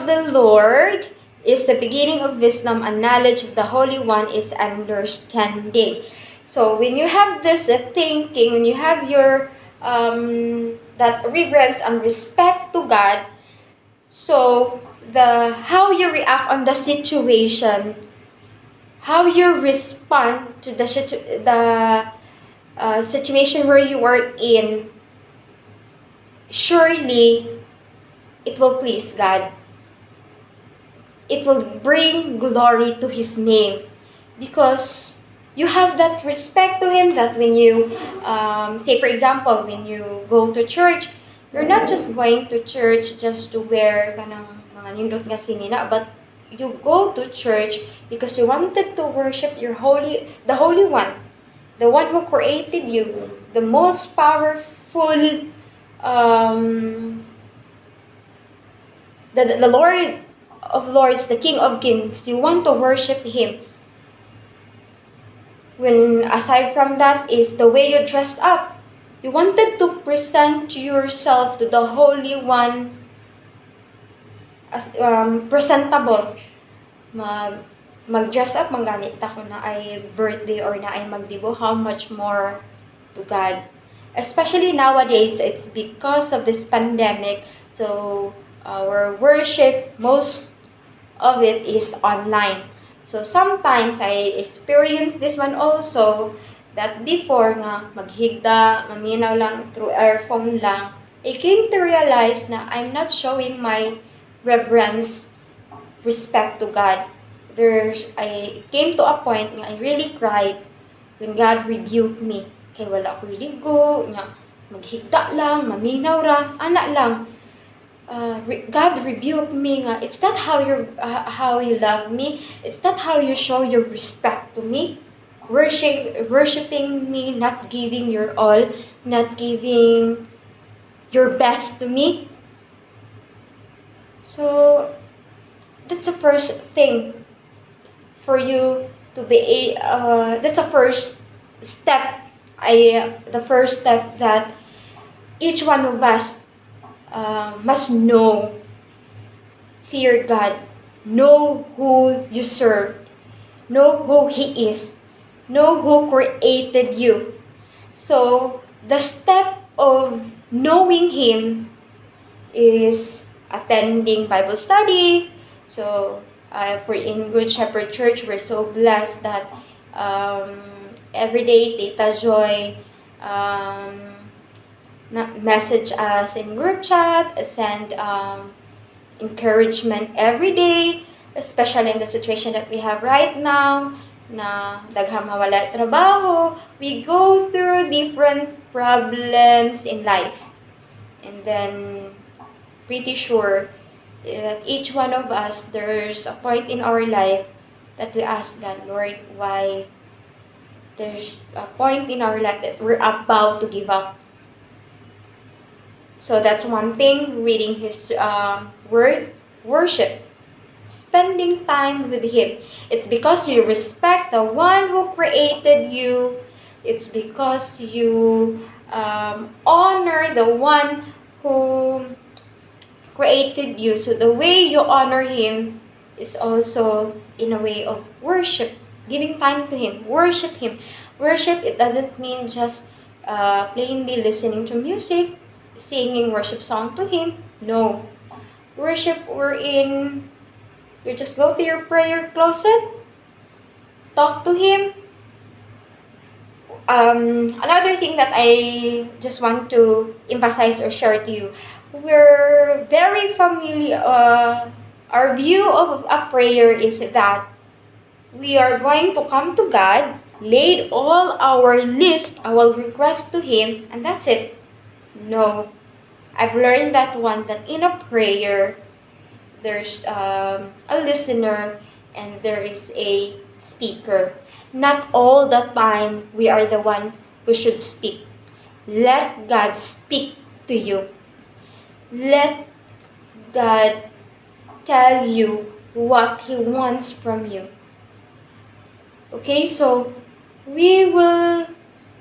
of the Lord is the beginning of wisdom, and knowledge of the Holy One is understanding. So when you have this thinking, when you have your that reverence and respect to God, so the how you react on the situation, how you respond to the situation where you are in, surely it will please God. It will bring glory to His name, because you have that respect to Him, that when you, say for example, when you go to church, you're not just going to church just to wear kanang mga nindot nga sinina, but you go to church because you wanted to worship the Holy One, the one who created you, the most powerful, the Lord of Lords, the King of Kings. You want to worship Him. When aside from that is the way you dressed up. You wanted to present yourself to the Holy One as presentable. Mag-dress up, mangganit ta kung na ay birthday or na ay magdibo, how much more to God. Especially nowadays, it's because of this pandemic. So our worship, most of it is online. So sometimes I experience this one also, that before nga maghigda, maminaw lang through earphone lang, I came to realize na I'm not showing my reverence, respect to God. I came to a point nga I really cried when God rebuked me. Kay wala ko ligo, nga maghigda lang, maminaw ra, ana lang. God rebuked me nga, it's not how you love me, it's not how you show your respect to me, worshiping me, not giving your all, not giving your best to me. So that's the first thing for you to be that's the first step, the first step that each one of us must know. Fear God. Know who you serve. Know who He is. Know who created you. So, the step of knowing Him is attending Bible study. So, for in Good Shepherd Church, we're so blessed that every day Tita Joy message us in group chat, send encouragement every day, especially in the situation that we have right now, na daghang mawala trabaho. We go through different problems in life, and then pretty sure that each one of us, there's a point in our life that we ask God, Lord, why? There's a point in our life that we're about to give up. So that's one thing, reading His word, worship, spending time with Him. It's because you respect the one who created you. It's because you honor the one who created you. So the way you honor Him is also in a way of worship, giving time to Him, worship Him. Worship, it doesn't mean just plainly listening to music, singing worship song to Him. No. Worship, you just go to your prayer closet, talk to Him. Another thing that I just want to emphasize or share to you, we're very familiar, our view of a prayer is that we are going to come to God, lay all our list, our request to Him, and that's it. No, I've learned that in a prayer, there's a listener and there is a speaker. Not all the time we are the one who should speak. Let God speak to you. Let God tell you what He wants from you. Okay, so we will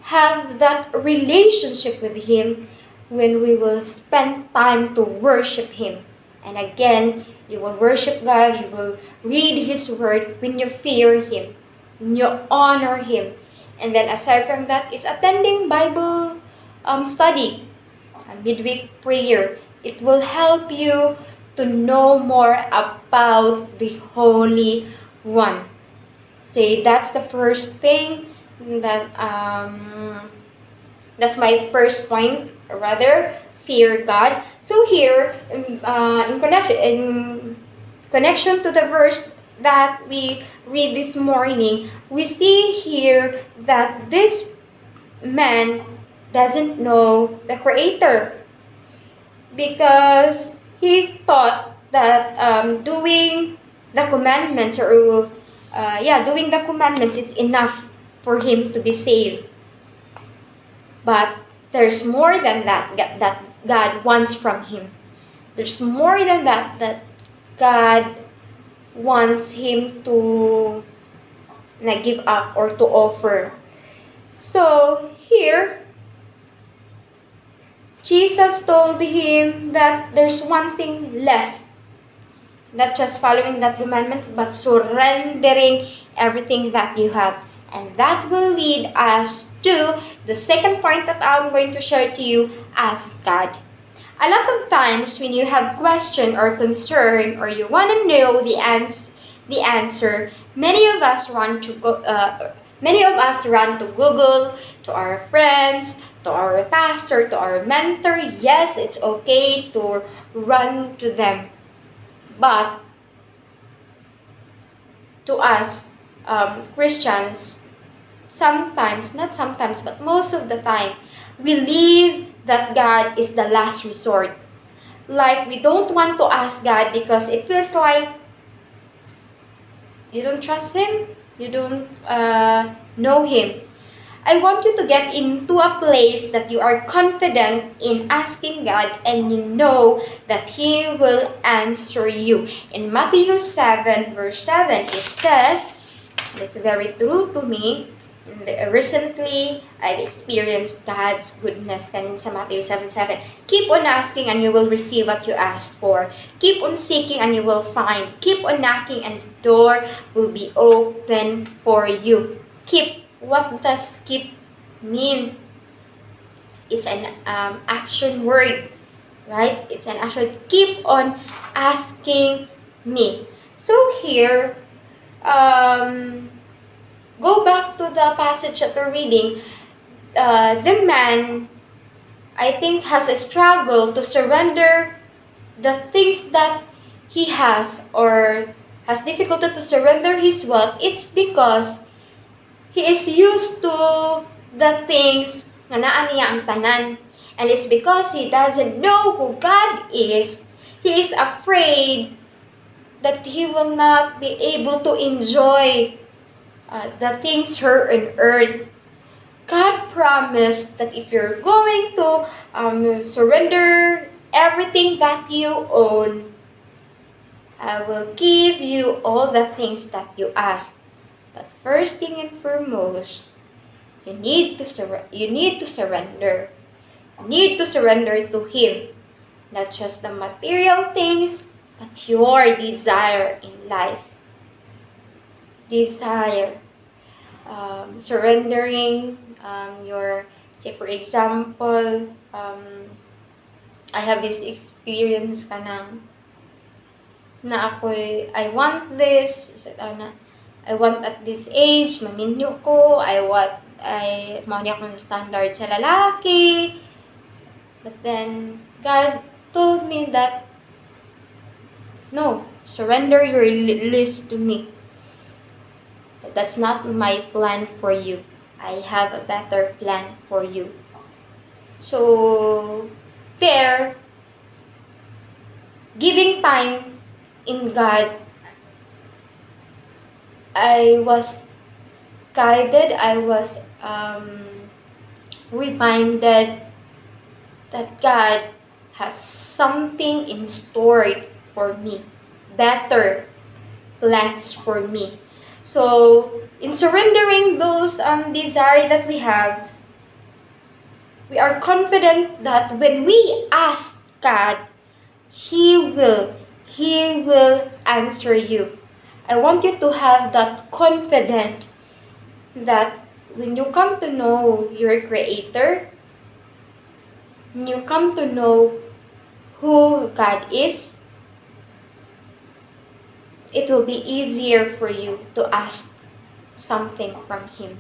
have that relationship with Him when we will spend time to worship Him And again, you will worship God, you will read His Word when you fear Him, when you honor Him. And then aside from that is attending Bible study, midweek prayer. It will help you to know more about the Holy One. Say that's the first thing that that's my first point, or rather, fear God. So here, in connection to the verse that we read this morning, we see here that this man doesn't know the Creator because he thought that doing the commandments doing the commandments, it's enough for him to be saved. But there's more than that God wants from him. There's more than that God wants him to give up or to offer. So here, Jesus told him that there's one thing left. Not just following that commandment, but surrendering everything that you have. And that will lead us to the second point that I'm going to share to you: ask God. A lot of times when you have question or concern, or you want to know the answer, many of us run to Google, to our friends, to our pastor, to our mentor. Yes, it's okay to run to them. But to us, Christians, sometimes, not sometimes, but most of the time, we believe that God is the last resort. Like, we don't want to ask God because it feels like you don't trust Him, you don't know Him. I want you to get into a place that you are confident in asking God, and you know that He will answer you. In Matthew 7 verse 7, it says, it's very true to me. Recently, I've experienced God's goodness kanin sa Matthew 7:7. Keep on asking and you will receive what you asked for. Keep on seeking and you will find. Keep on knocking and the door will be open for you. Keep. What does keep mean? It's an action word, right? It's an action. Keep on asking me. So here, go back to the passage that we're reading. The man, I think, has a struggle to surrender the things that he has, or has difficulty to surrender his wealth. It's because he is used to the things na naa niya ang tanan. And it's because he doesn't know who God is. He is afraid that he will not be able to enjoy the things here on earth. God promised that if you're going to surrender everything that you own, I will give you all the things that you ask. But first thing and foremost, you need to surrender. You need to surrender to Him, not just the material things, but your desire in life. Desire. Surrendering your, say for example, I have this experience na I want this, I want at this age, maninyo ko, mao akong standard sa lalaki. But then, God told me that, no, surrender your list to me. That's not my plan for you. I have a better plan for you. So, there, giving time in God, I was guided, I was reminded that God has something in store for me, better plans for me. So, in surrendering those desires that we have, we are confident that when we ask God, He will He will answer you. I want you to have that confidence that when you come to know your Creator, when you come to know who God is, it will be easier for you to ask something from Him.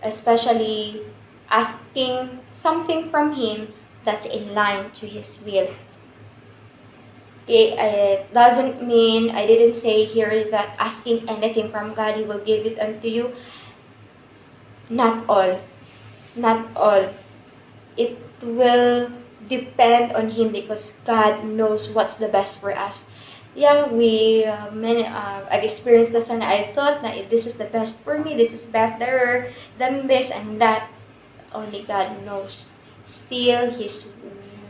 Especially asking something from Him that's in line to His will. It doesn't mean, I didn't say here that asking anything from God, He will give it unto you. Not all. Not all. It will depend on Him because God knows what's the best for us. Yeah, I've experienced this and I thought that this is the best for me, this is better than this and that. Only God knows. Still, His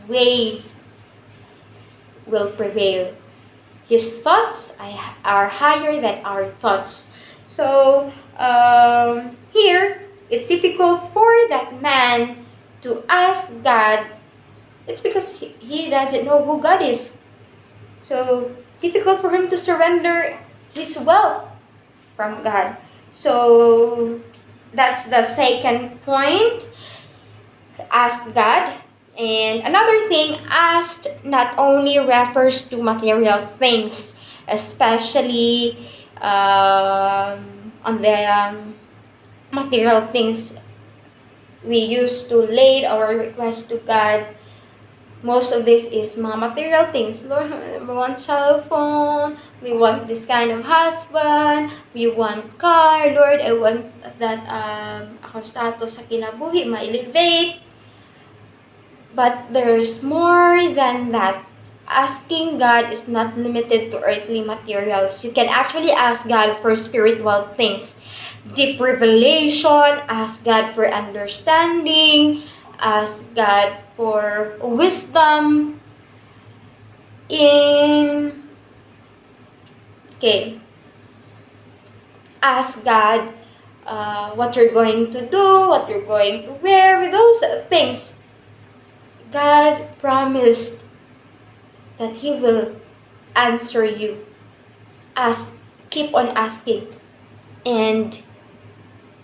way will prevail. His thoughts are higher than our thoughts. So, here, it's difficult for that man to ask God. It's because he doesn't know who God is. So, difficult for him to surrender his wealth from God. So, that's the second point. Ask God. And another thing, asked not only refers to material things, especially on the material things we used to lay our request to God. Most of this is mga material things. Lord, we want cell phone, we want this kind of husband, we want car. Lord, I want that akong status sa kinabuhi ma-elevate. But there's more than that. Asking God is not limited to earthly materials. You can actually ask God for spiritual things. Deep revelation, ask God for understanding, ask God for wisdom. Ask God what you're going to do, what you're going to wear, with those things. God promised that He will answer you. Keep on asking. And